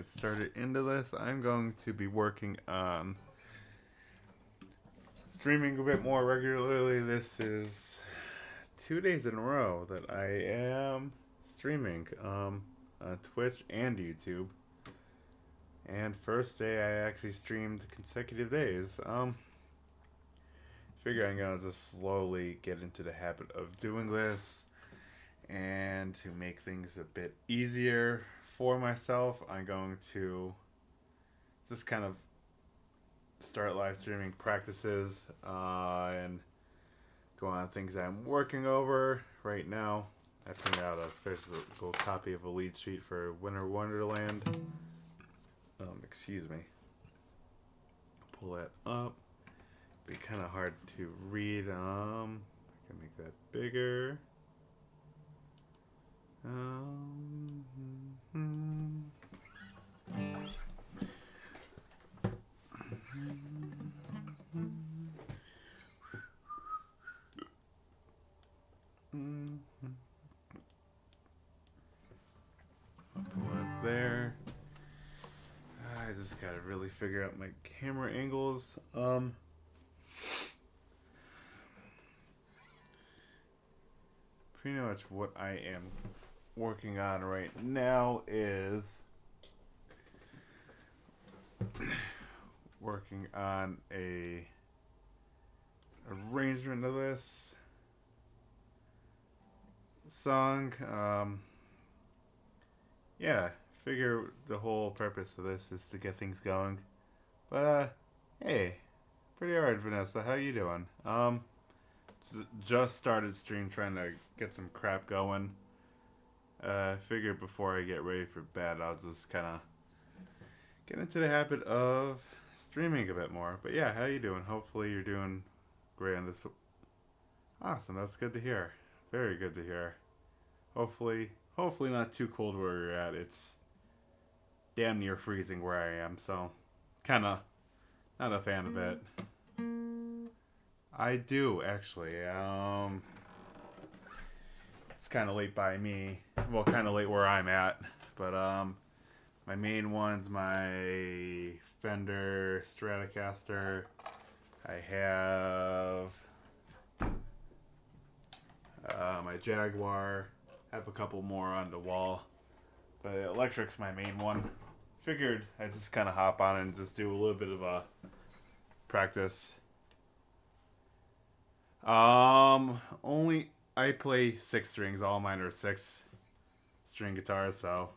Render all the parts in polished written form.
get started into this, I'm going to be working on streaming a bit more regularly. This is 2 days in a row that I am streaming on Twitch and YouTube. And first day I actually streamed consecutive days. Figure I'm gonna just slowly get into the habit of doing this, and to make things a bit easier for myself, I'm going to just kind of start live streaming practices and go on things I'm working over right now. I printed out a physical copy of a lead sheet for Wonderland. Excuse me. Pull that up. Be kind of hard to read. I can make that bigger. Pull it there. I just gotta really figure out my camera angles. Pretty much what I am working on right now is working on a arrangement of this song. Yeah, figure the whole purpose of this is to get things going. But hey, pretty alright, Vanessa. How you doing? Just started stream, trying to get some crap going. Figured before I get ready for bed, I'll just kind of get into the habit of streaming a bit more. But yeah, how you doing? Hopefully you're doing great on this. Awesome, that's good to hear. Very good to hear. Hopefully not too cold where you're at. It's damn near freezing where I am, so kind of not a fan of it. I do, actually. It's kind of late by me. Well, kind of late where I'm at. But my main one's my Fender Stratocaster. I have my Jaguar. I have a couple more on the wall. But electric's my main one. Figured I'd just kind of hop on and just do a little bit of a practice. Only I play 6 strings. All mine are 6-string guitars, so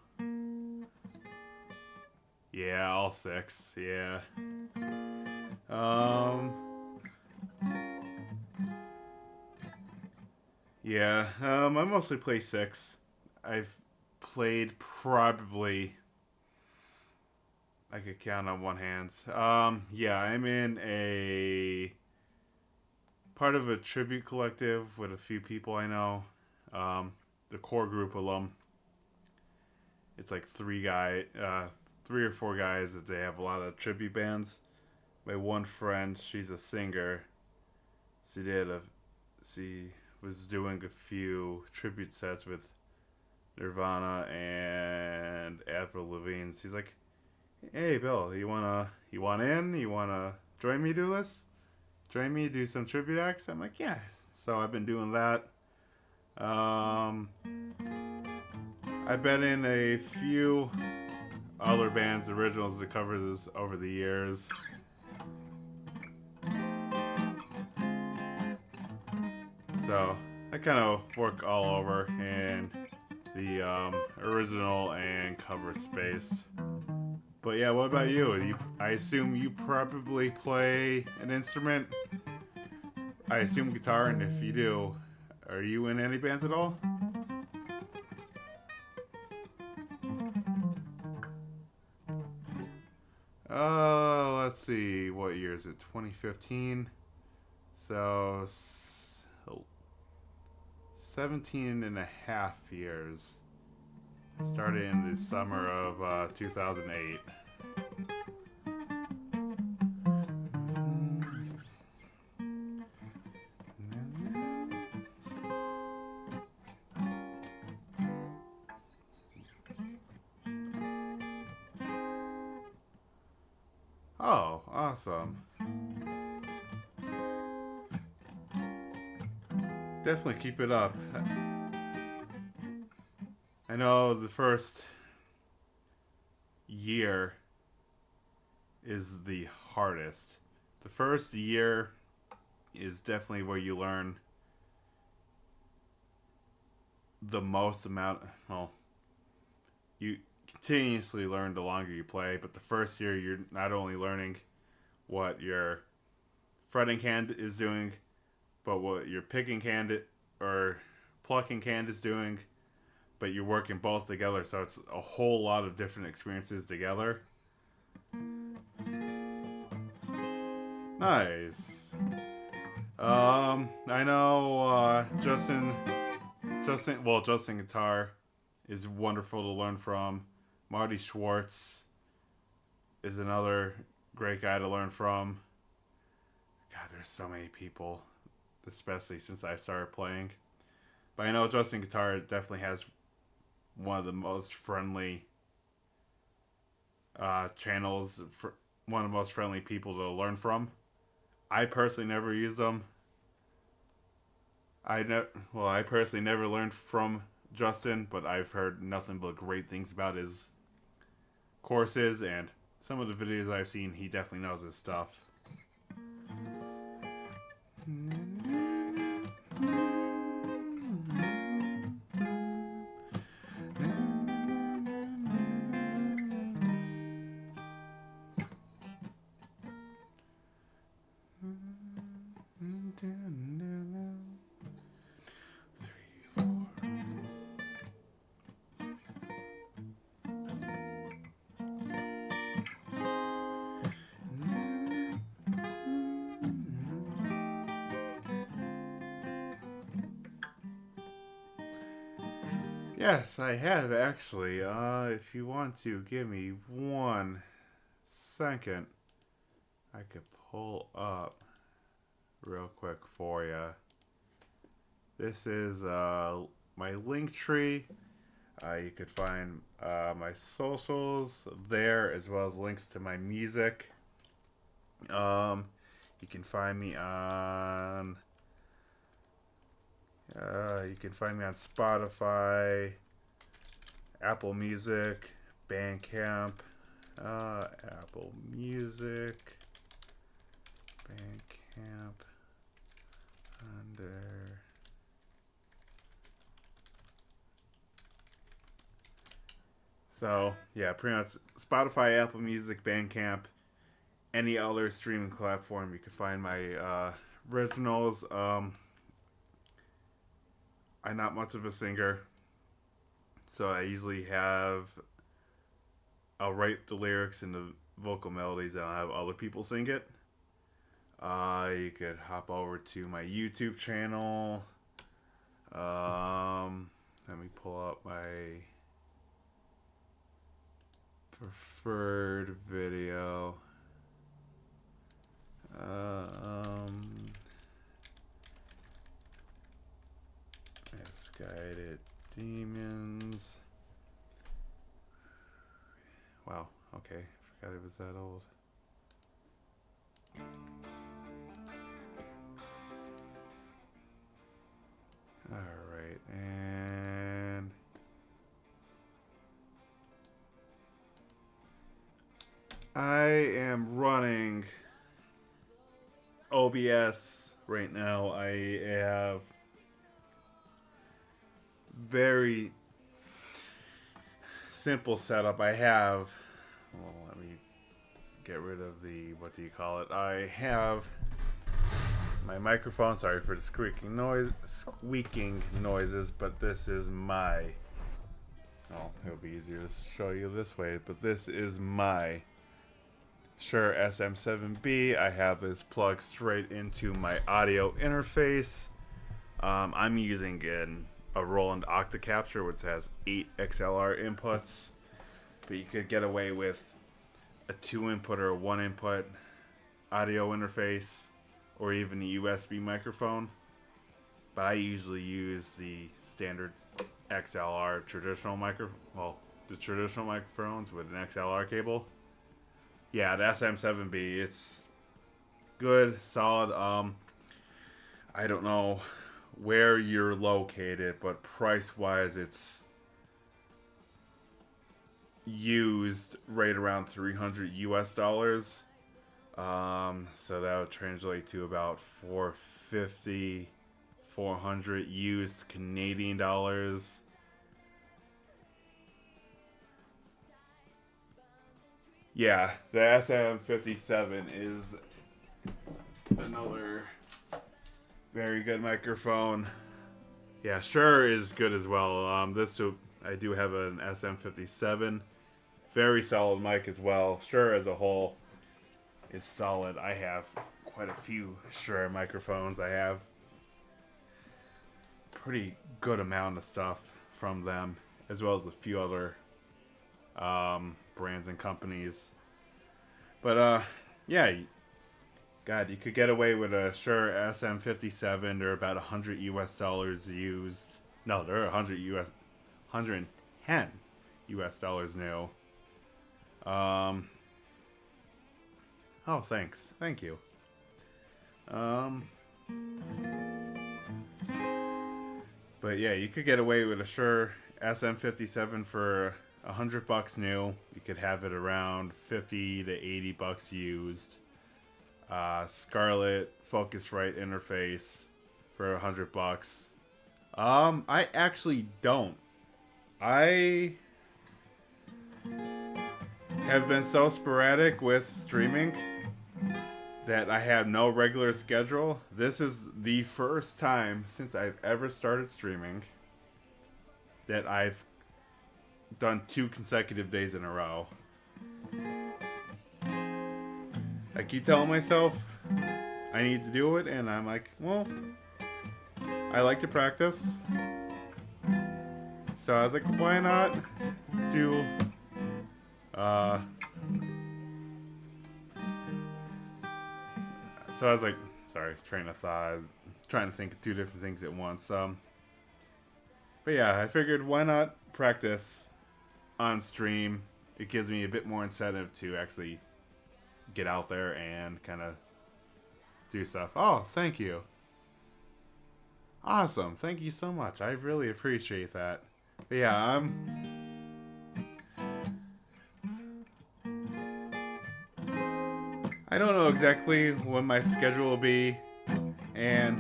yeah, all 6. Yeah. Yeah. I mostly play 6. I've played probably, I could count on one hand. Yeah, I'm in a part of a tribute collective with a few people I know. The core group alum. It's like 3 or 4 guys that they have a lot of tribute bands. My one friend, she's a singer. She was doing a few tribute sets with Nirvana and Avril Lavigne. She's like, "Hey Bill, you wanna join me do this? Join me do some tribute acts?" I'm like, "Yeah." So I've been doing that. I've been in a few other bands' originals that cover this over the years. So I kind of work all over in the original and cover space. But yeah, what about you? I assume you probably play an instrument. I assume guitar, and if you do, are you in any bands at all? Let's see, what year is it? 2015. So 17 and a half years. Started in the summer of 2008. awesome. Definitely keep it up. I know the first year is the hardest. The first year is definitely where you learn the most amount. Well, you continuously learn the longer you play, but the first year you're not only learning what your fretting hand is doing, but what your picking hand or plucking hand is doing, but you're working both together, so it's a whole lot of different experiences together. Nice. I know Justin Guitar is wonderful to learn from. Marty Schwartz is another great guy to learn from. God, there's so many people, especially since I started playing. But I know Justin Guitar definitely has one of the most friendly channels, for one of the most friendly people to learn from. I personally never used them. I personally never learned from Justin, but I've heard nothing but great things about his courses, and some of the videos I've seen, he definitely knows his stuff. Yes, I have actually. If you want to give me 1 second, I could pull up real quick for you. This is my link tree. You could find my socials there, as well as links to my music. You can find me on Spotify, Apple Music, Bandcamp, Apple Music, Bandcamp, under. So, yeah, pretty much Spotify, Apple Music, Bandcamp, any other streaming platform, you can find my originals. I'm not much of a singer, so I'll write the lyrics and the vocal melodies, and I'll have other people sing it. You could hop over to my YouTube channel. Let me pull up my preferred video. Misguided Demons. Wow, okay. Forgot it was that old. Alright, and I am running OBS right now. I have very simple setup. I have, well, let me get rid of the, what do you call it? I have my microphone. Sorry for the squeaking noises, but this is my, oh, it'll be easier to show you this way, but this is my Shure SM7B. I have this plugged straight into my audio interface. I'm using a Roland Octacapture, which has 8 XLR inputs, but you could get away with a 2-input or a 1-input audio interface, or even a USB microphone. But I usually use the standard XLR traditional the traditional microphones with an XLR cable. Yeah, the SM7B. It's good, solid. I don't know where you're located, but price wise, it's used right around 300 US dollars. So that would translate to about 450, 400 used Canadian dollars. Yeah, the SM57 is another very good microphone. Yeah, Shure is good as well. I do have an SM57, very solid mic as well. Shure as a whole is solid. I have quite a few Shure microphones. I have pretty good amount of stuff from them, as well as a few other brands and companies. But yeah, God, you could get away with a Shure SM57. They're about 100 US dollars used. No, they're 110 US dollars new. Oh, thanks. Thank you. But yeah, you could get away with a Shure SM57 for $100 new. You could have it around 50 to 80 bucks used. Scarlett Focusrite interface for $100. I actually don't. I have been so sporadic with streaming that I have no regular schedule. This is the first time since I've ever started streaming that I've done 2 consecutive days in a row. I keep telling myself I need to do it, and I'm like, well, I like to practice. So I was like, why not do so I was like, sorry, train of thought. I was trying to think of 2 different things at once. But yeah, I figured why not practice on stream? It gives me a bit more incentive to actually get out there and kind of do stuff. Oh, thank you. Awesome. Thank you so much. I really appreciate that. But yeah, I don't know exactly when my schedule will be, and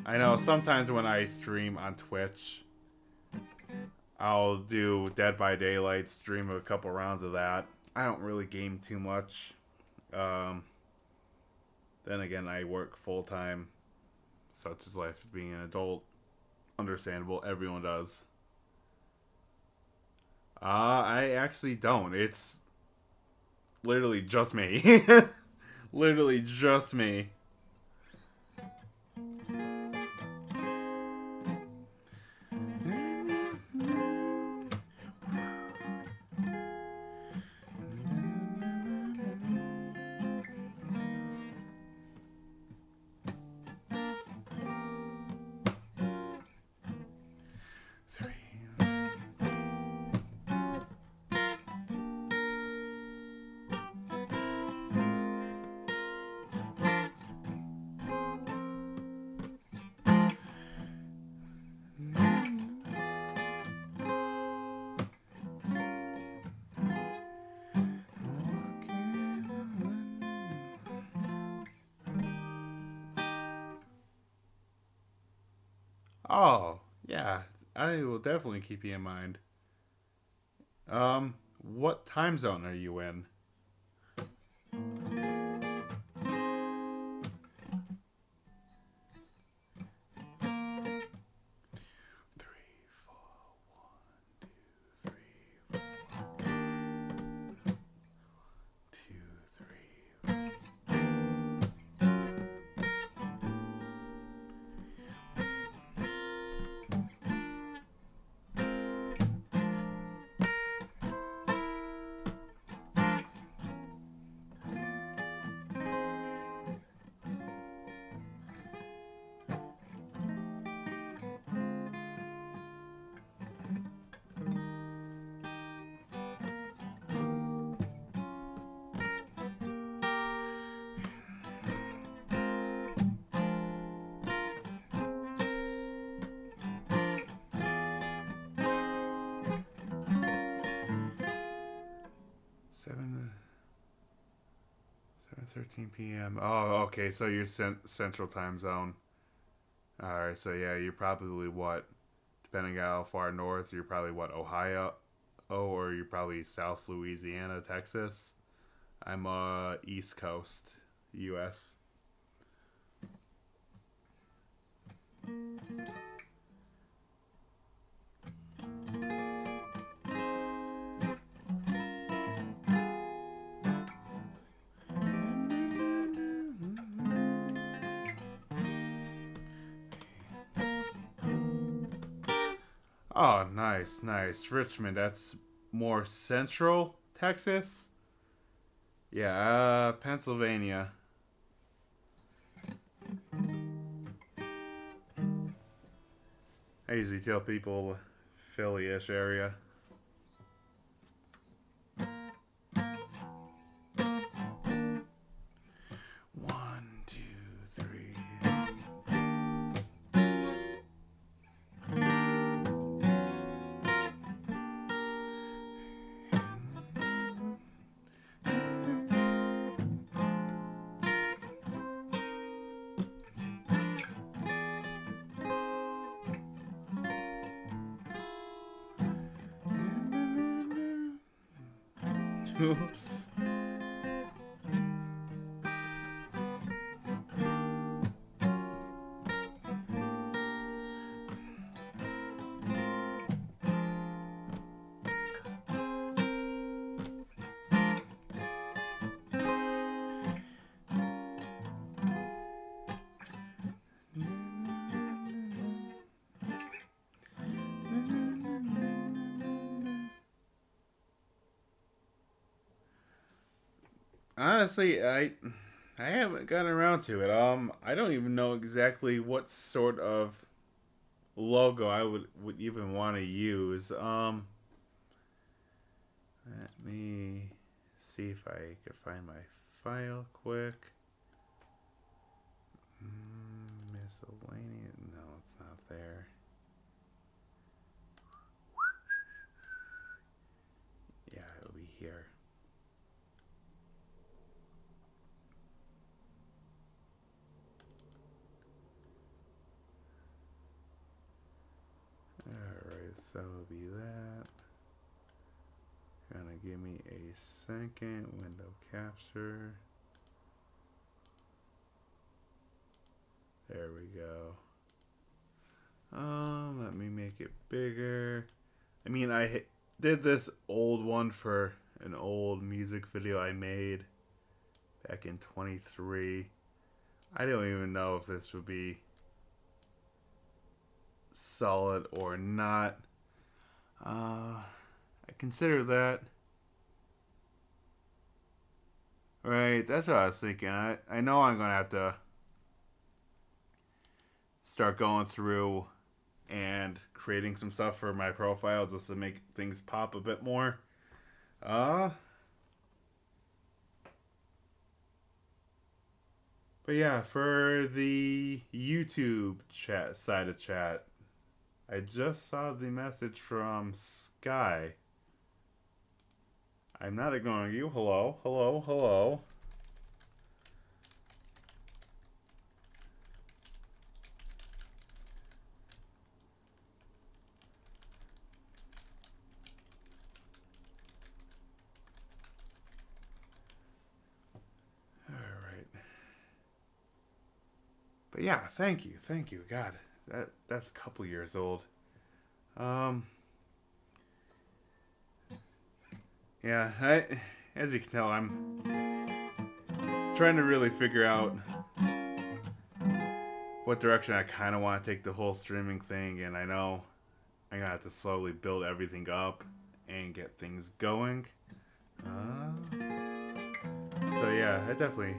I know sometimes when I stream on Twitch, I'll do Dead by Daylight, stream a couple rounds of that. I don't really game too much. Then again, I work full time. Such is life being an adult. Understandable, everyone does. I actually don't. It's literally just me. Literally just me. Oh, yeah. I will definitely keep you in mind. What time zone are you in? 3, 4, 1, 2, 3, 2, 3. 13 p.m. Oh, okay. So you're central time zone. All right. So yeah, you're probably what, depending on how far north, you're probably what, Ohio, or you're probably South Louisiana, Texas. I'm East Coast, U.S. Oh, nice, nice. Richmond, that's more central Texas. Yeah, Pennsylvania. I usually tell people Philly-ish area. One, two, three. Oops. Honestly, I haven't gotten around to it. I don't even know exactly what sort of logo I would even want to use. Let me see if I can find my file quick. Miscellaneous. No, it's not there. Yeah, it'll be here. Alright, so it'll be that. Gonna give me a second. Window capture. There we go. Let me make it bigger. I mean, I did this old one for an old music video I made back in 23. I don't even know if this would be solid or not. I consider that. Right, that's what I was thinking. I know I'm going to have to start going through and creating some stuff for my profile just to make things pop a bit more. But yeah, for the YouTube chat side of chat, I just saw the message from Sky. I'm not ignoring you. Hello, hello, hello. But yeah, thank you. God, that's a couple years old. Yeah, as you can tell, I'm trying to really figure out what direction I kind of want to take the whole streaming thing, and I know I'm gonna have to slowly build everything up and get things going. So yeah, I definitely.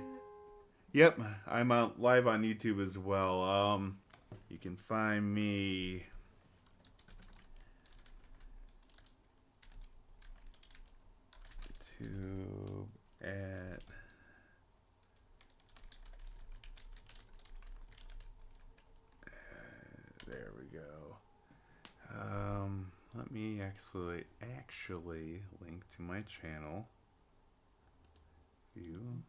Yep, I'm live on YouTube as well. You can find me. YouTube at. There we go. Let me actually link to my channel. View.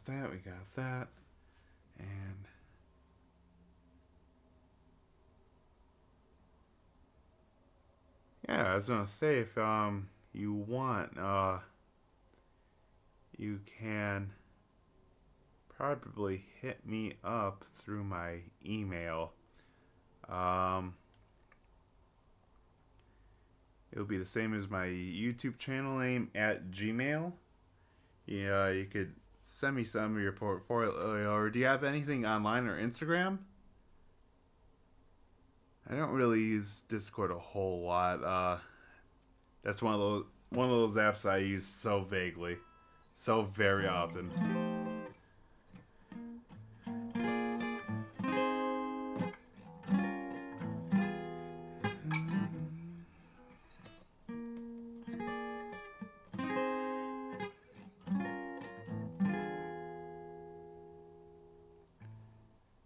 got that. We got that. And yeah, I was gonna say if you want, you can probably hit me up through my email. Um, It'll be the same as my YouTube channel name at Gmail. Yeah, you could send me some of your portfolio, or do you have anything online or Instagram? I don't really use Discord a whole lot. That's one of those apps I use so vaguely, so very often.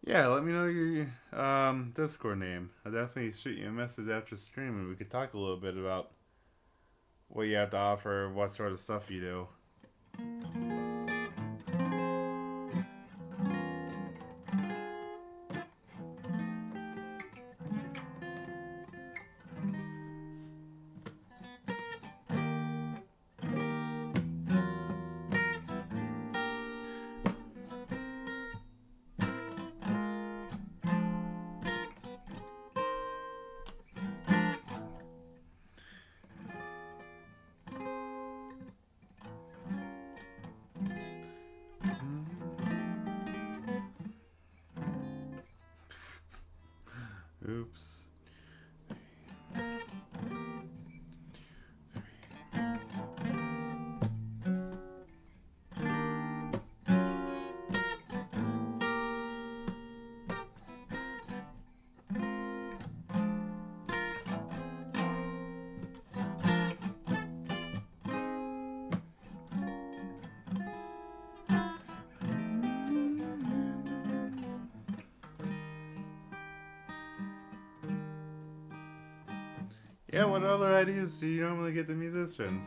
Yeah, let me know your Discord name. I'll definitely shoot you a message after stream, and we could talk a little bit about what you have to offer, what sort of stuff you do. Oops. Yeah, what other ideas do you normally get the musicians?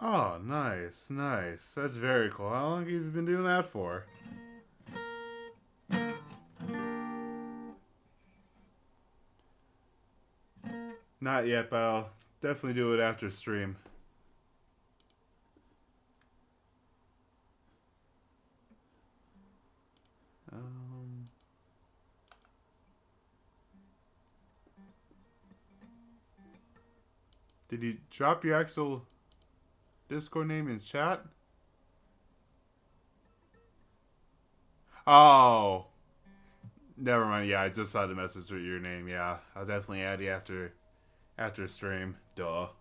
Oh, nice, nice. That's very cool. How long have you been doing that for? Not yet, but I'll definitely do it after stream. Um, did you drop your actual Discord name in chat? Oh, never mind. Yeah, I just saw the message with your name. Yeah, I'll definitely add you after stream. Duh. All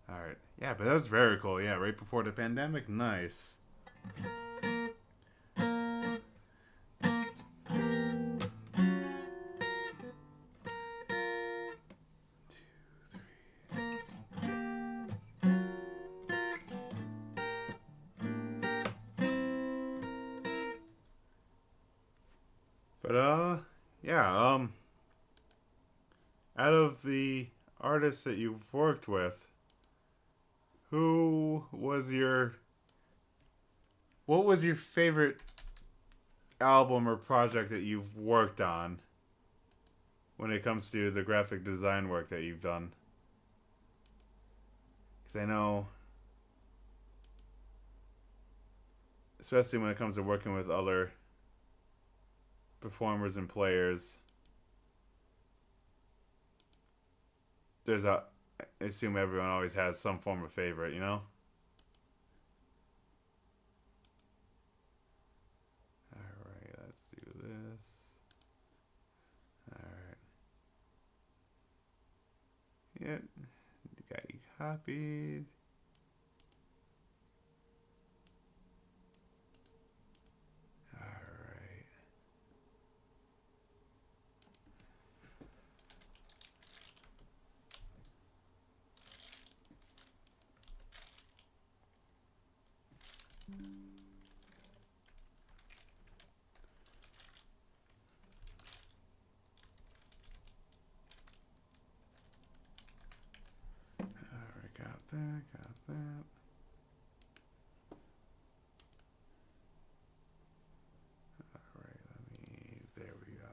right. Yeah, but that's very cool. Yeah, right before the pandemic. Nice. But yeah, out of the artists that you've worked with, who was your what was your favorite album or project that you've worked on when it comes to the graphic design work that you've done? Because I know, especially when it comes to working with other performers and players, there's a, I assume everyone always has some form of favorite, you know? Alright, let's do this. Alright. Yep. Got you copied. Alright. Alright, got that, got that. Alright, there we go.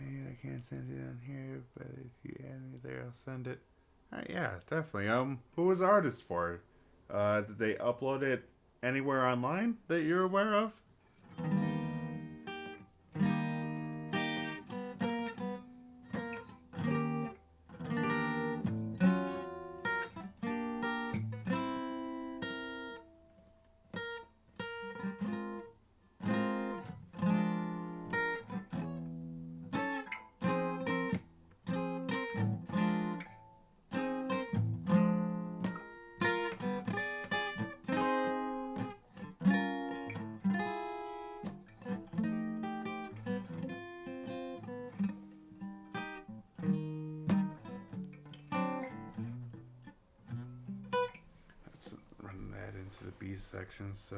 I can't send it on here, but if you add me there, I'll send it. Yeah, definitely. Who was the artist for it? Did they upload it anywhere online that you're aware of? Let's run that into the B section, so...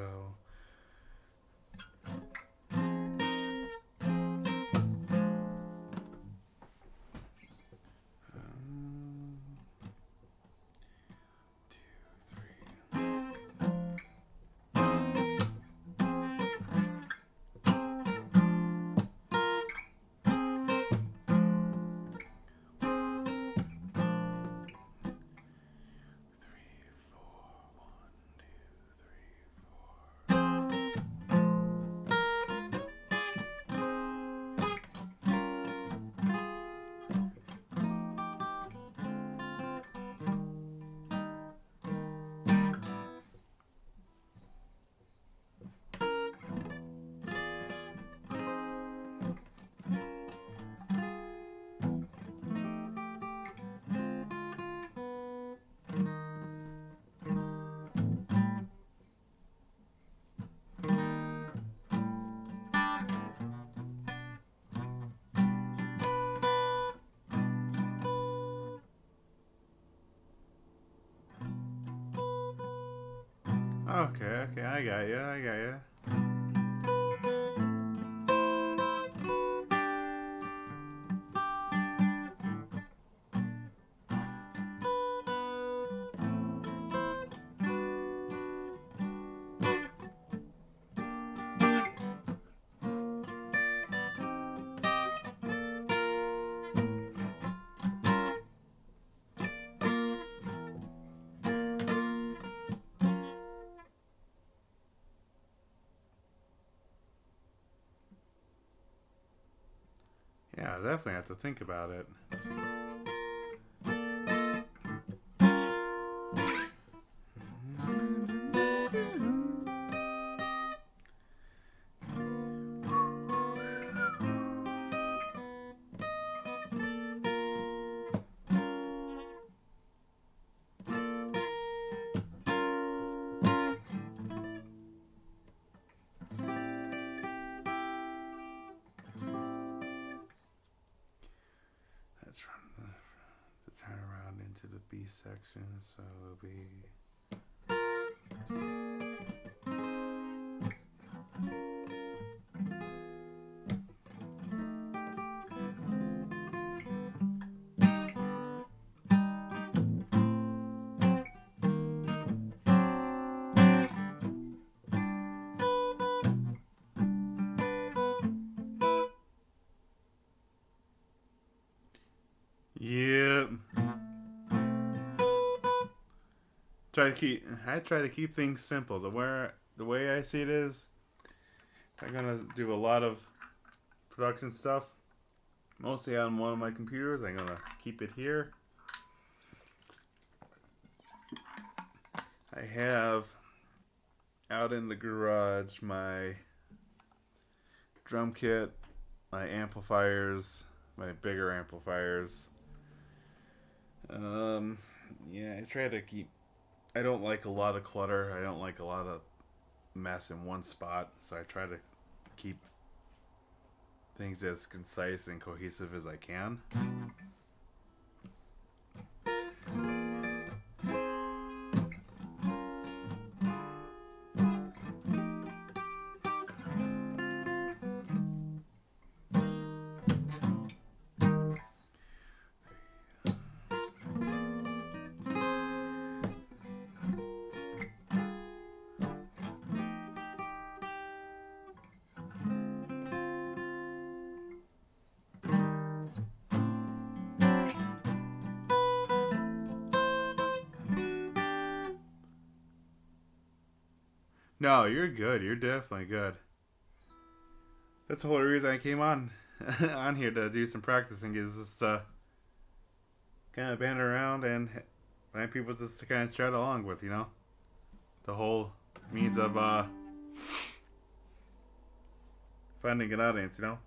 Okay, I got you. Yeah, I definitely have to think about it. into the B section, so it'll be. Yep. I try to keep things simple. The way I see it is, I'm gonna do a lot of production stuff, mostly on one of my computers. I'm gonna keep it here. I have out in the garage my drum kit, my amplifiers, my bigger amplifiers. Yeah, I try to keep. I don't like a lot of clutter. I don't like a lot of mess in one spot, so I try to keep things as concise and cohesive as I can. No, you're good. You're definitely good. That's the whole reason I came on on here to do some practicing is just kind of band around and find people just to kind of chat along with, you know? The whole means of finding an audience, you know?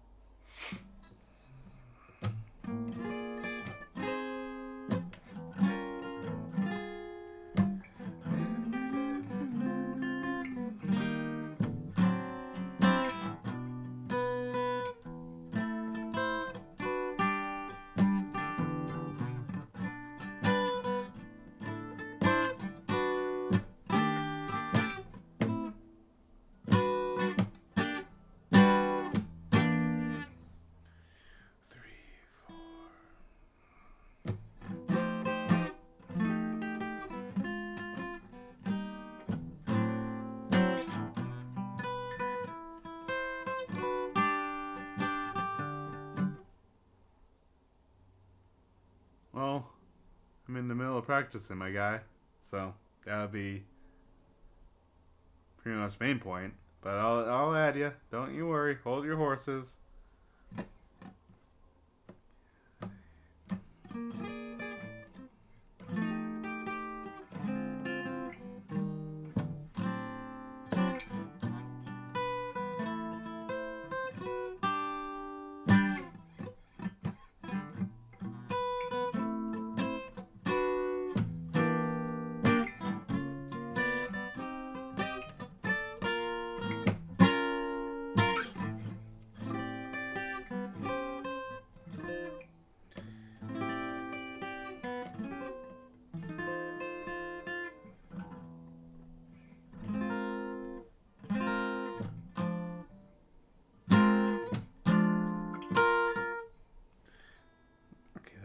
Well, I'm in the middle of practicing, my guy. So that would be pretty much the main point. But I'll add you. Don't you worry. Hold your horses.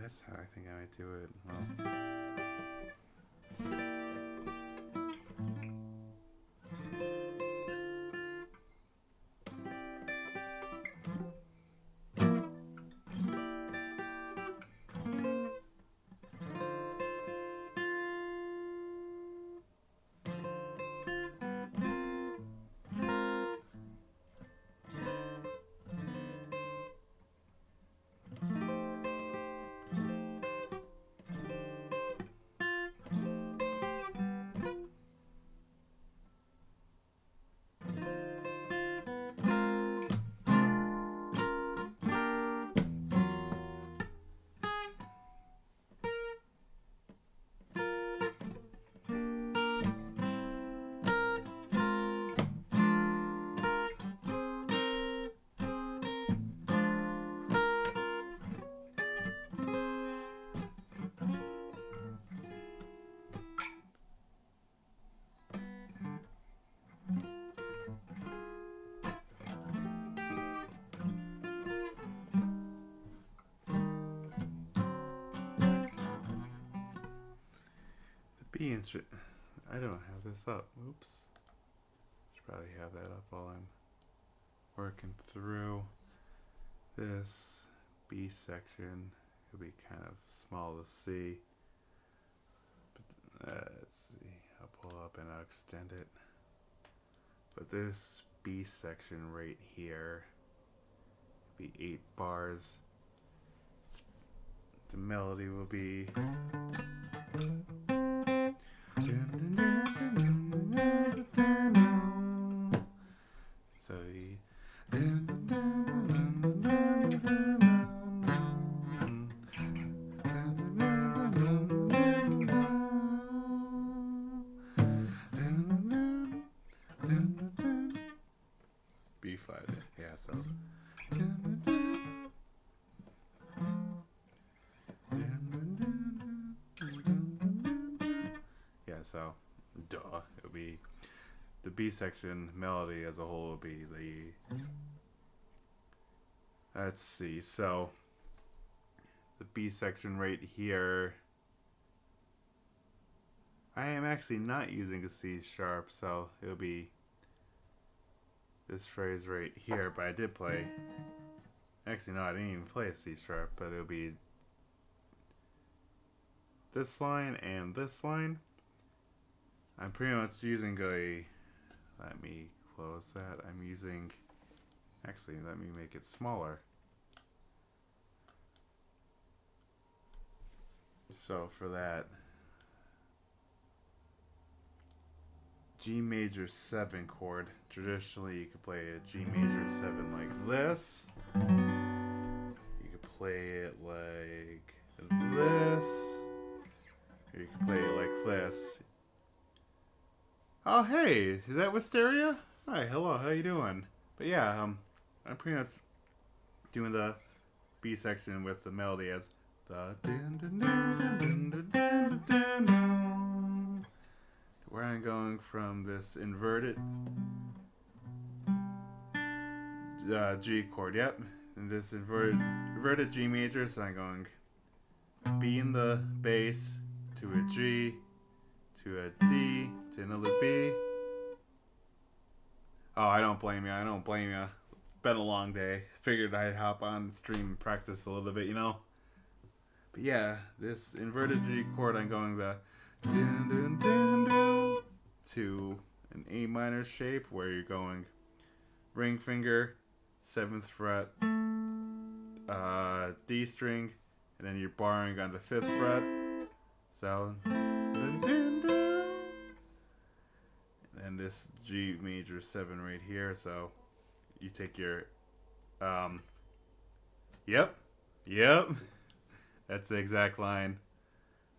That's how I think I might do it. Well. B instrument. I don't have this up. Oops. Should probably have that up while I'm working through this B section. It'll be kind of small to see. But, let's see. I'll pull up and I'll extend it. But this B section right here will be 8 bars. The melody will be. So B flat, yeah. So yeah, so duh, it'll be the B section melody as a whole will be the. Let's see, so the B section right here, I am actually not using a C sharp, so it'll be this phrase right here, but I did play, actually no, I didn't even play a C sharp, but it'll be this line and this line. I'm pretty much using a, let me close that, I'm using, actually let me make it smaller. So for that, G major 7 chord. Traditionally, you could play a G major 7 like this. You could play it like this. Or you could play it like this. Oh, hey, is that Wisteria? Hi, hello, how you doing? But yeah, I'm pretty much doing the B section with the melody as the where I'm going from this inverted G chord, yep, and this inverted G major, so I'm going B in the bass to a G to a D to another B. Oh, I don't blame you. I don't blame you. Been a long day. Figured I'd hop on the stream and practice a little bit, you know. But yeah, this inverted G chord, I'm going the dun, dun, dun, dun, to an A minor shape where you're going ring finger, 7th fret, D string, and then you're barring on the 5th fret. So, dun, dun, dun. And this G major 7 right here. So you take your, yep, that's the exact line.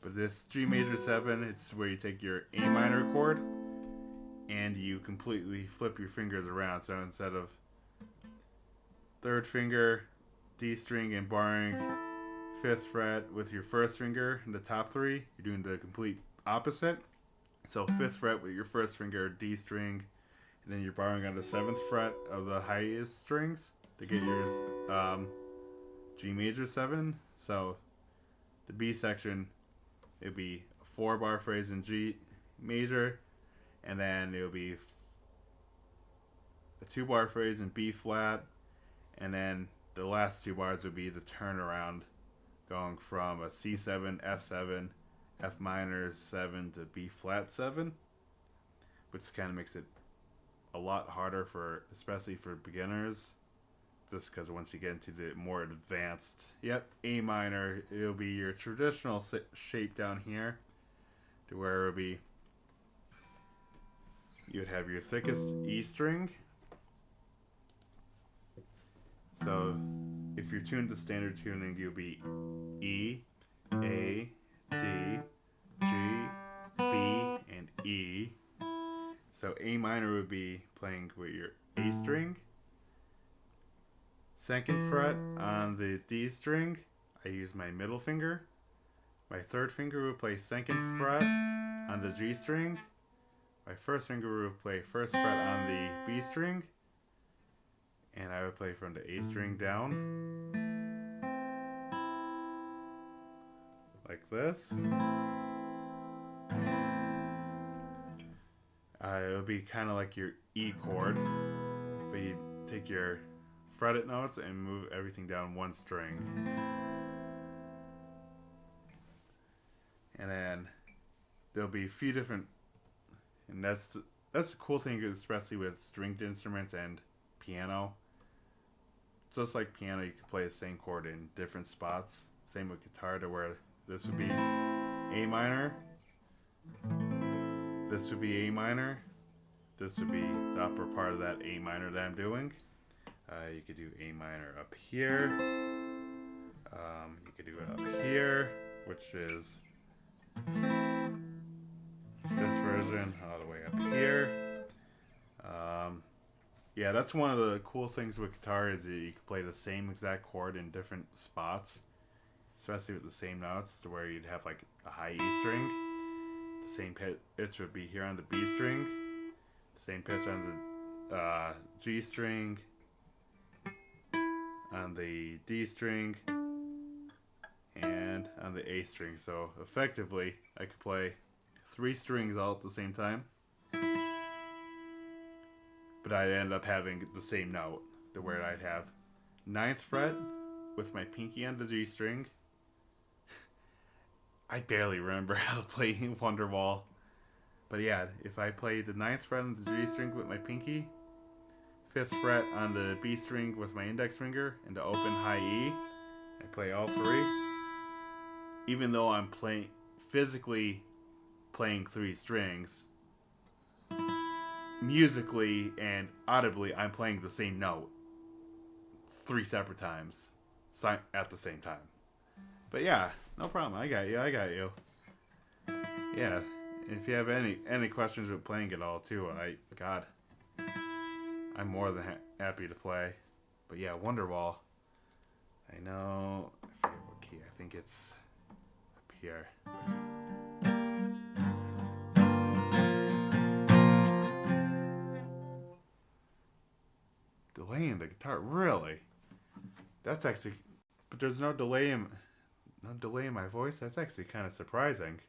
But this G major 7, it's where you take your A minor chord and you completely flip your fingers around. So instead of 3rd finger, D string, and barring 5th fret with your 1st finger in the top 3, you're doing the complete opposite. So 5th fret with your 1st finger, D string, and then you're barring on the 7th fret of the highest strings to get your G major 7. So the B section, it'll be a 4-bar phrase in G major, and then it'll be a 2-bar phrase in B flat, and then the last 2 bars will be the turnaround, going from a C7, F7, F minor 7 to B flat 7, which kind of makes it a lot harder for, especially for beginners, just because once you get into the more advanced, yep, A minor, it'll be your traditional shape down here, to where it'll be, you'd have your thickest E string. So if you're tuned to standard tuning, you'll be E, A, D, G, B, and E. So A minor would be playing with your A string. 2nd fret on the D string, I use my middle finger. My 3rd finger would play 2nd fret on the G string. My 1st finger would play 1st fret on the B string. And I would play from the A string down. Like this. it would be kind of like your E chord, but you take your fretted notes and move everything down one string. And then there'll be a few different, and that's the cool thing, especially with stringed instruments and piano. Just like piano, you can play the same chord in different spots. Same with guitar, to where this would be A minor, this would be A minor, this would be the upper part of that A minor that I'm doing. You could do A minor up here. You could do it up here, which is this version, all the way up here. Yeah, that's one of the cool things with guitar, is that you can play the same exact chord in different spots, especially with the same notes, to where you'd have like a high E string. The same pitch would be here on the B string, same pitch on the G string, on the D string, and on the A string. So effectively, I could play 3 strings all at the same time, but I'd end up having the same note, to where I'd have 9th fret with my pinky on the G string. I barely remember how to play Wonderwall, but yeah, if I play the 9th fret on the G string with my pinky, 5th fret on the B string with my index finger, and the open high E, I play all 3. Even though I'm physically playing 3 strings, musically and audibly, I'm playing the same note 3 separate times at the same time. But yeah, no problem. I got you. Yeah, if you have any questions with playing it all too, I'm more than happy to play. But yeah, Wonderwall. I know. I forget what key. I think it's up here. Delay in the guitar, really? That's actually, but there's no delay in my voice. That's actually kind of surprising.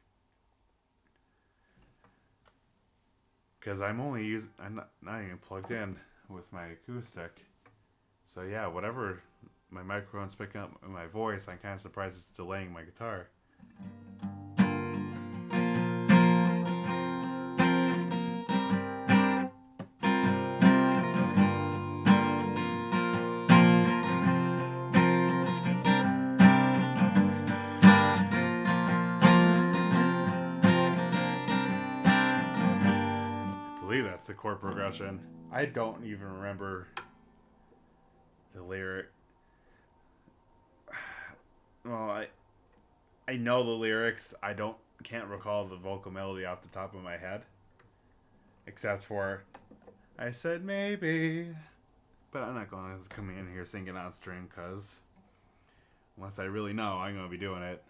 Because I'm not even plugged in with my acoustic. So yeah, whatever my microphone's picking up my voice, I'm kind of surprised it's delaying my guitar. That's the chord progression. I don't even remember the lyric. Well, I know the lyrics. I can't recall the vocal melody off the top of my head, except for I said maybe, but I'm not going to come in here singing on stream, because unless I really know, I'm going to be doing it.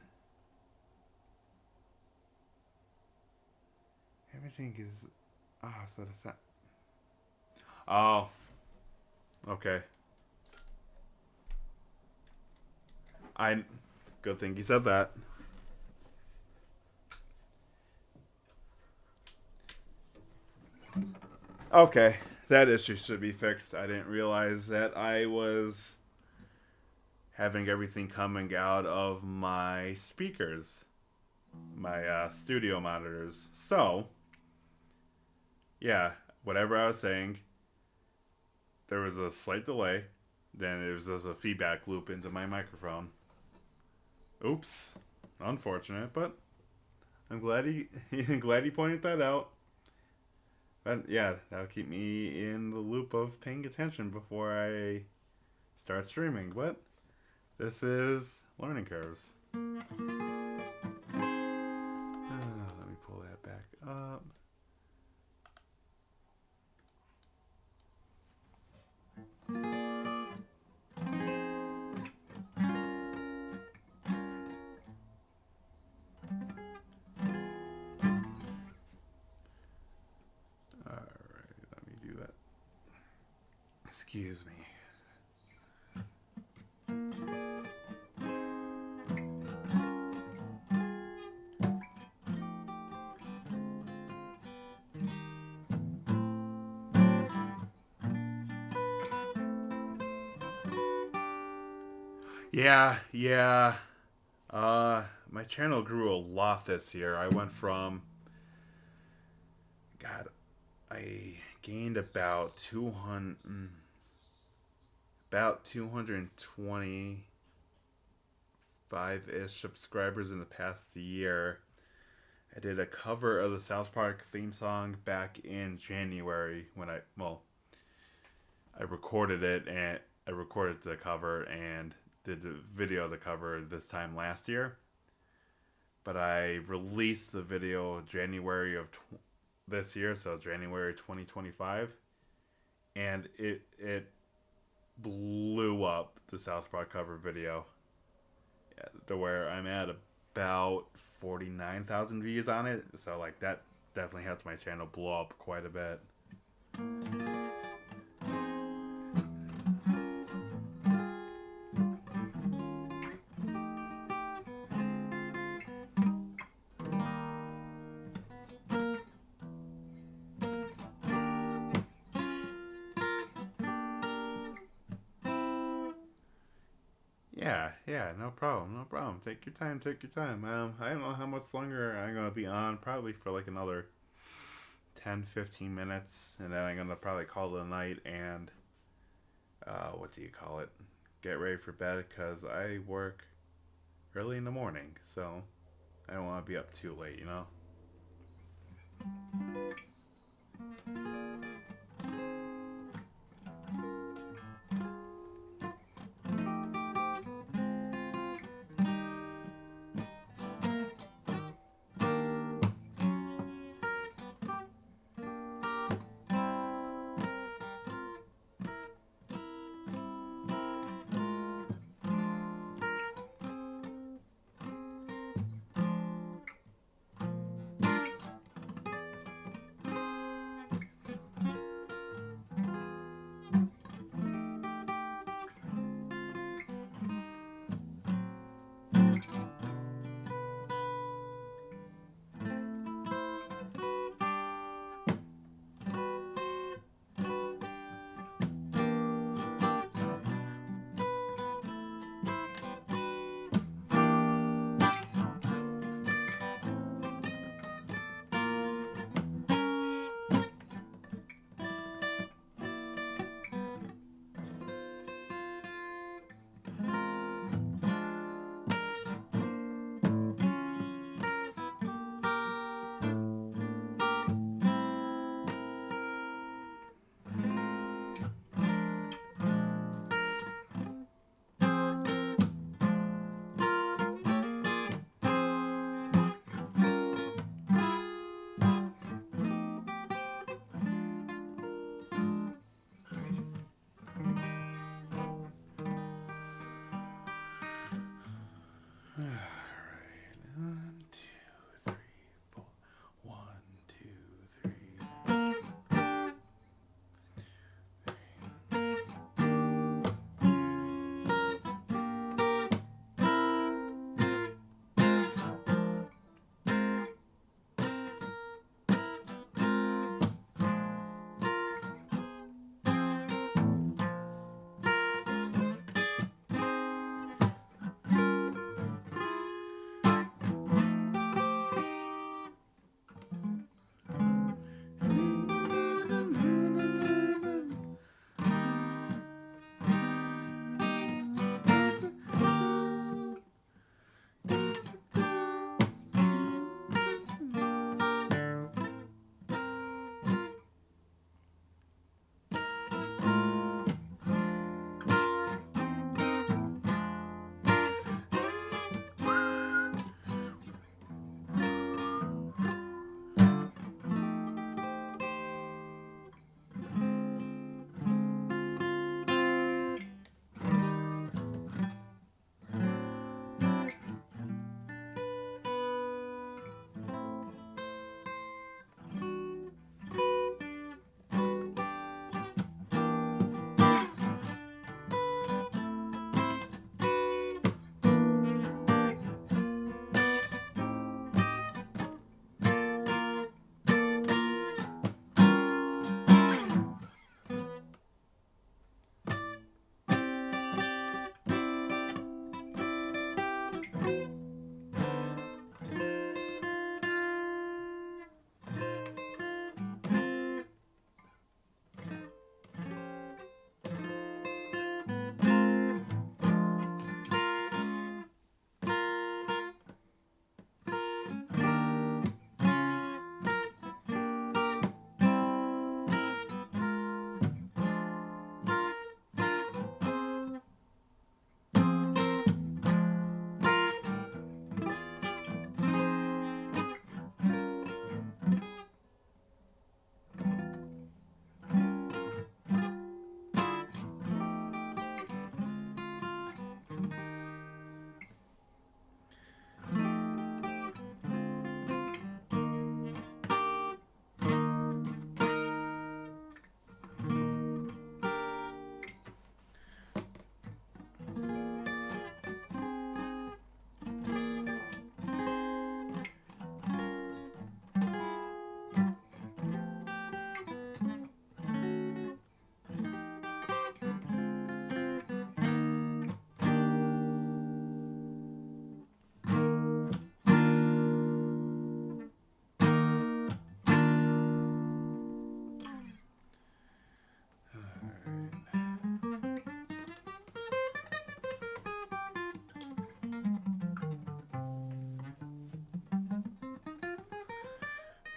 Everything is. So that's that. Oh. Okay. Good thing you said that. Okay. That issue should be fixed. I didn't realize that I was having everything coming out of my speakers. My studio monitors. So. Yeah, whatever I was saying, there was a slight delay. Then it was just a feedback loop into my microphone. Oops, unfortunate, but I'm glad he pointed that out. But yeah, that'll keep me in the loop of paying attention before I start streaming. But this is learning curves. Let me pull that back up. Excuse me. Yeah, yeah. My channel grew a lot this year. I went from, God, I gained about 225-ish subscribers in the past year. I did a cover of the South Park theme song back in January when I recorded it, and I recorded the cover and did the video of the cover this time last year. But I released the video January of this year, so January 2025, and it blew up the South Park cover video, to where I'm at about 49,000 views on it. So like that definitely helped my channel blow up quite a bit. Yeah, yeah, no problem, no problem. Take your time, take your time. I don't know how much longer I'm gonna be on. Probably for like another 10, 15 minutes, and then I'm gonna probably call it a night and what do you call it? Get ready for bed because I work early in the morning, so I don't want to be up too late, you know.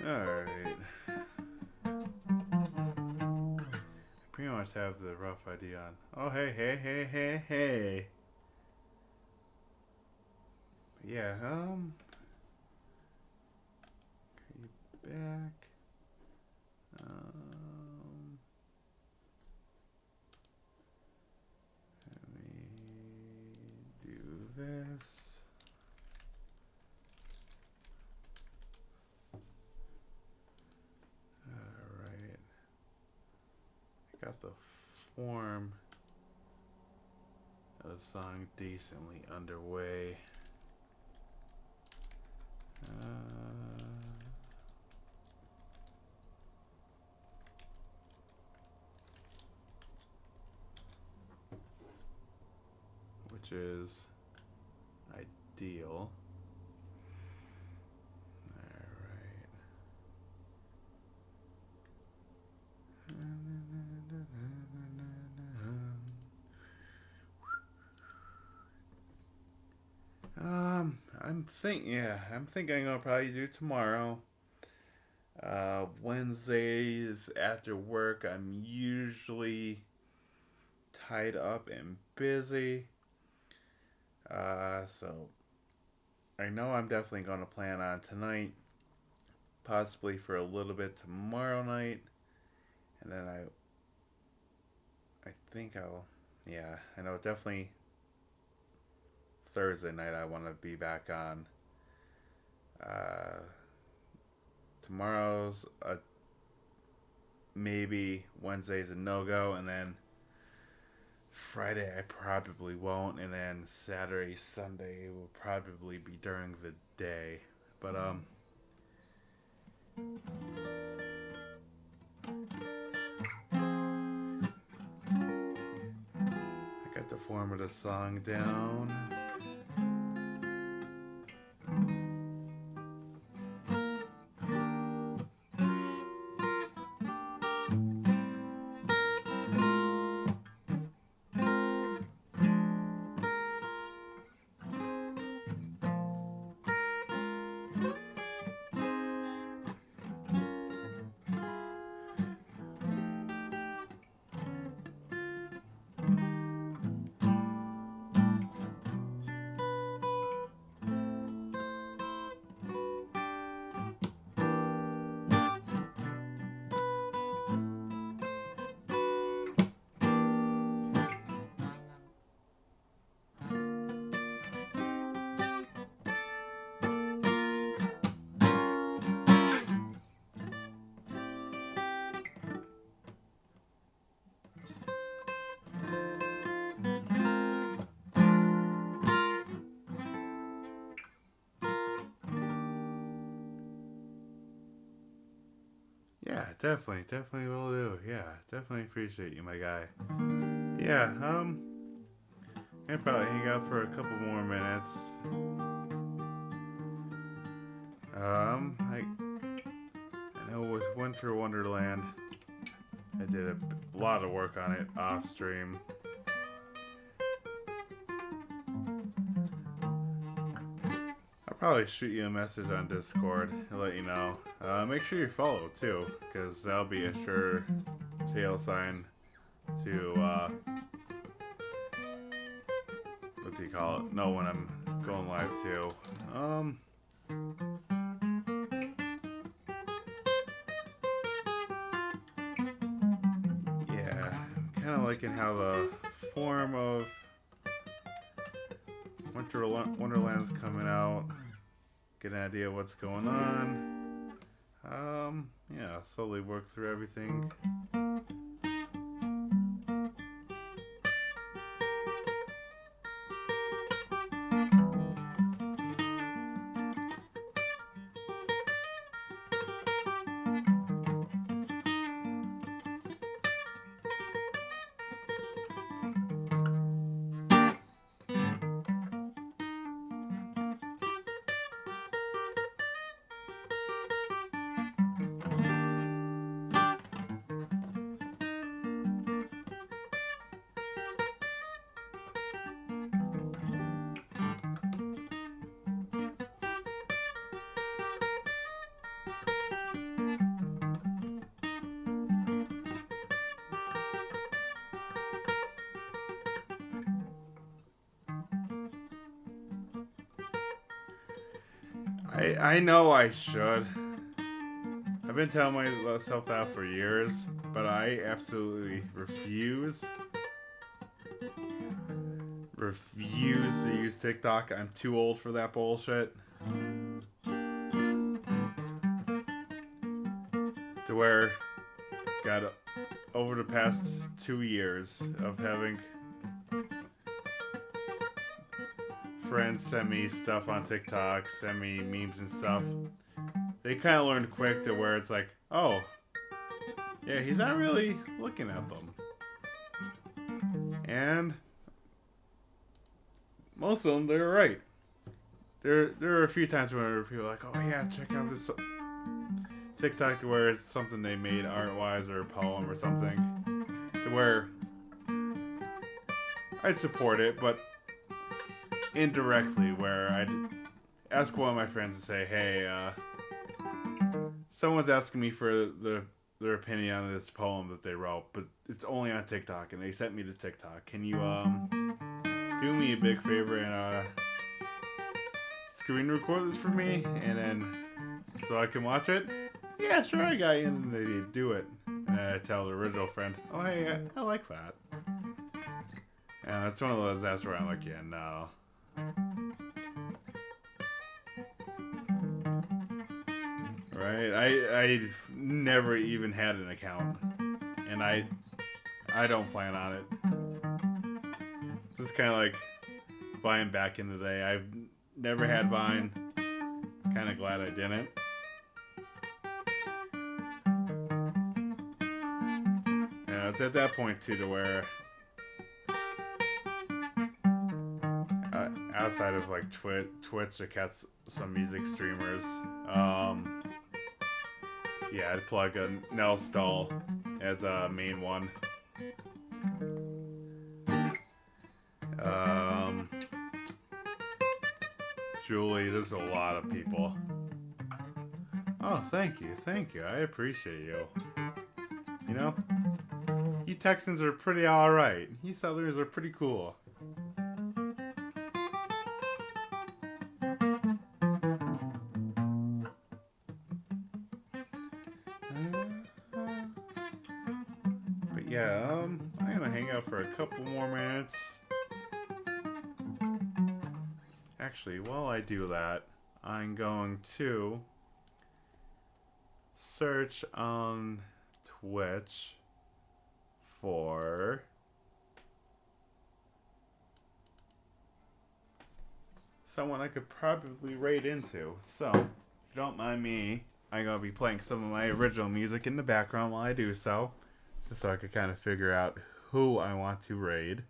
Alright. Pretty much have the rough idea on. Oh, hey. Yeah, okay, back. Let me do this. Alright. I got the form of the song decently underway. Which is ideal. I'm thinking I'll probably do tomorrow. Wednesdays after work, I'm usually tied up and busy. So I know I'm definitely going to plan on tonight, possibly for a little bit tomorrow night, and then I think I know definitely Thursday night I want to be back on. Tomorrow's maybe, Wednesday's a no-go, and then Friday I probably won't, and then Saturday, Sunday will probably be during the day. But I got the form of the song down. Yeah, definitely will do. Yeah, definitely appreciate you, my guy. Yeah, I'll probably hang out for a couple more minutes. I know with Winter Wonderland, I did a lot of work on it off stream. I'll probably shoot you a message on Discord and let you know. Make sure you follow too, because that'll be a sure tail sign to what do you call it? Know when I'm going live too. Yeah, I'm kind of liking how the form of Wonderland's coming out. Get an idea of what's going on. Yeah, slowly work through everything. I know I should. I've been telling myself that for years, but I absolutely refuse to use TikTok. I'm too old for that bullshit. To where, God, over the past 2 years of having friends send me stuff on TikTok, send me memes and stuff, they kind of learned quick to where it's like, oh, yeah, he's not really looking at them. And most of them, they're right. There are a few times where people are like, oh yeah, check out this TikTok to where it's something they made art-wise or a poem or something. To where I'd support it, but indirectly, where I'd ask one of my friends to say, hey, someone's asking me for their opinion on this poem that they wrote, but it's only on TikTok, and they sent me to TikTok. Can you do me a big favor and screen record this for me, and then so I can watch it? Yeah, sure, I got you. And they do it, and I tell the original friend, oh hey, I like that. And it's one of those that's where I'm like, yeah, no. Right? I never even had an account, and I don't plan on it. It's just kind of like Vine back in the day. I've never had Vine. Kind of glad I didn't. And it's at that point too to where outside of like Twitch, I catch some music streamers. Yeah, I'd plug a Nell Stall as a main one. Julie, there's a lot of people. Oh, thank you. I appreciate you. You know, you Texans are pretty alright. You Southerners are pretty cool. But yeah, I'm gonna hang out for a couple more minutes. Actually, while I do that, I'm going to search on Twitch for someone I could probably raid into. So, if you don't mind me, I'm going to be playing some of my original music in the background while I do so. Just so I could kind of figure out who I want to raid.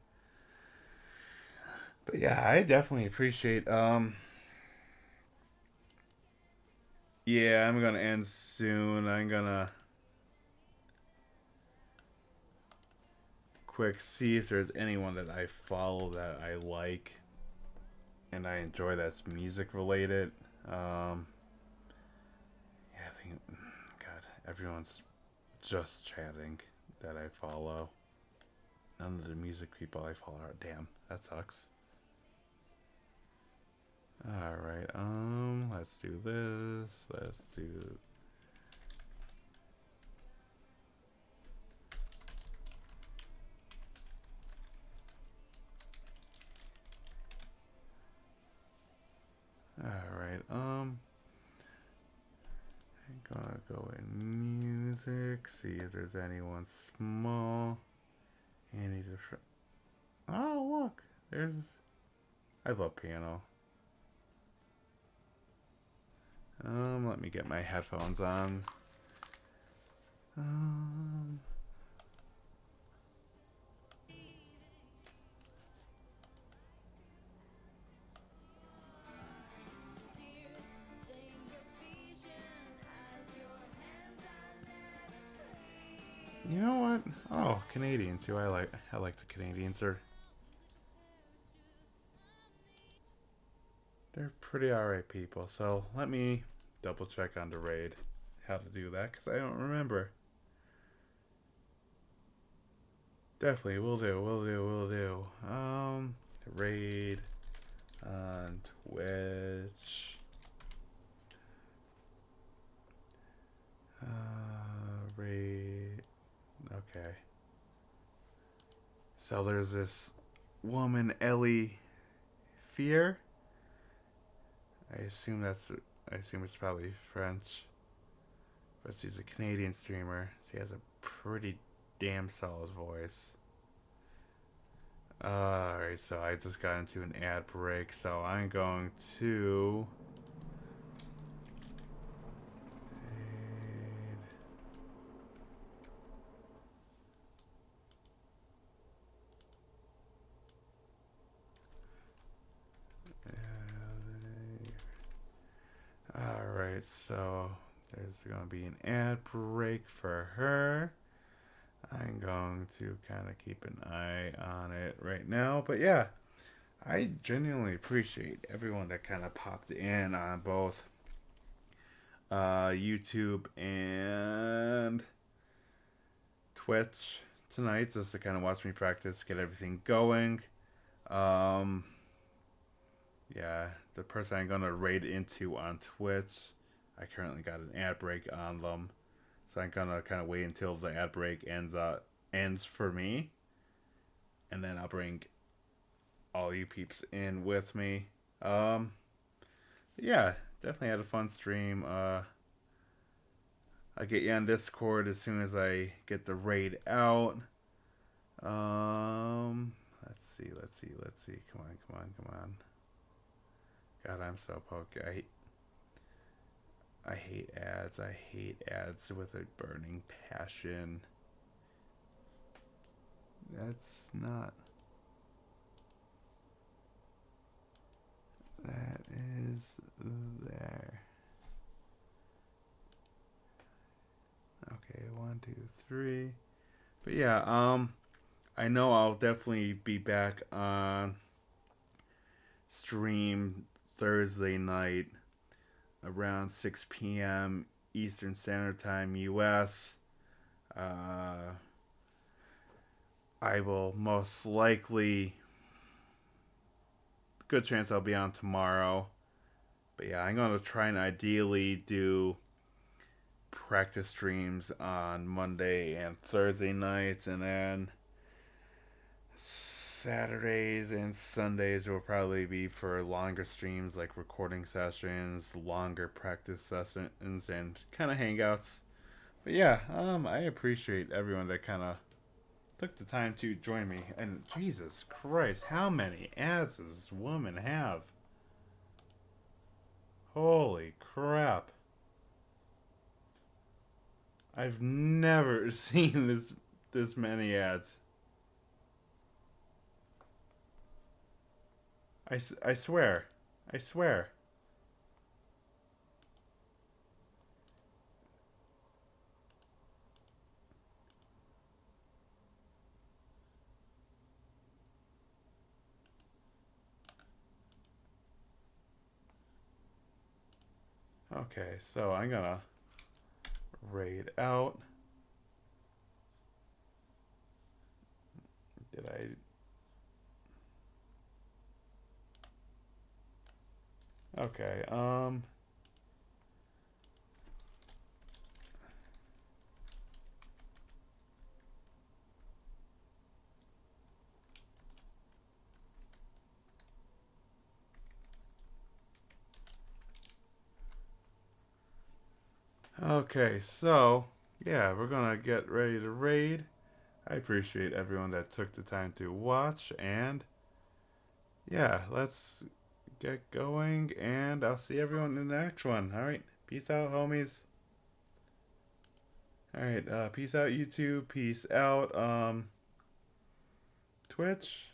But yeah, I definitely appreciate, yeah, I'm gonna end soon. I'm gonna quick see if there's anyone that I follow that I like and I enjoy that's music related. Yeah, I think, God, everyone's just chatting that I follow. None of the music people I follow are, damn, that sucks. Alright, let's do this. Let's do... Alright, I'm gonna go in music, see if there's anyone small. Any different... Oh, look, there's... I love piano. Let me get my headphones on. You know what? Oh, Canadian too. I like the Canadians. They're pretty alright people. So let me double check on the raid how to do that because I don't remember. Definitely, we'll do. Raid on Twitch Okay. So there's this woman, Ellie Fear. I assume it's probably French, but she's a Canadian streamer. She has a pretty damn solid voice. Alright, so I just got into an ad break, so I'm going to. Alright, so there's going to be an ad break for her. I'm going to kind of keep an eye on it right now. But yeah, I genuinely appreciate everyone that kind of popped in on both YouTube and Twitch tonight just to kind of watch me practice, get everything going. Um, yeah, the person I'm going to raid into on Twitch, I currently got an ad break on them. So I'm gonna kind of wait until the ad break ends for me, and then I'll bring all you peeps in with me. Yeah, definitely had a fun stream. I'll get you on Discord as soon as I get the raid out. Let's see. Come on. God, I'm so poked. I hate ads. I hate ads with a burning passion. That's not. That is there. Okay, 1, 2, 3. But yeah, I know I'll definitely be back on stream Thursday night around 6 p.m. Eastern Standard Time, US. I will most likely, good chance I'll be on tomorrow. But yeah, I'm going to try and ideally do practice streams on Monday and Thursday nights, and then Saturdays and Sundays will probably be for longer streams, like recording sessions, longer practice sessions, and kind of hangouts. But yeah, I appreciate everyone that kind of took the time to join me. And Jesus Christ, how many ads does this woman have? Holy crap. I've never seen this many ads. I swear. I swear. Okay, so I'm gonna raid out. Did I? Okay, Okay, so yeah, we're gonna get ready to raid. I appreciate everyone that took the time to watch, and yeah, let's get going, and I'll see everyone in the next one. All right, peace out, homies. All right, peace out, YouTube. Peace out, Twitch.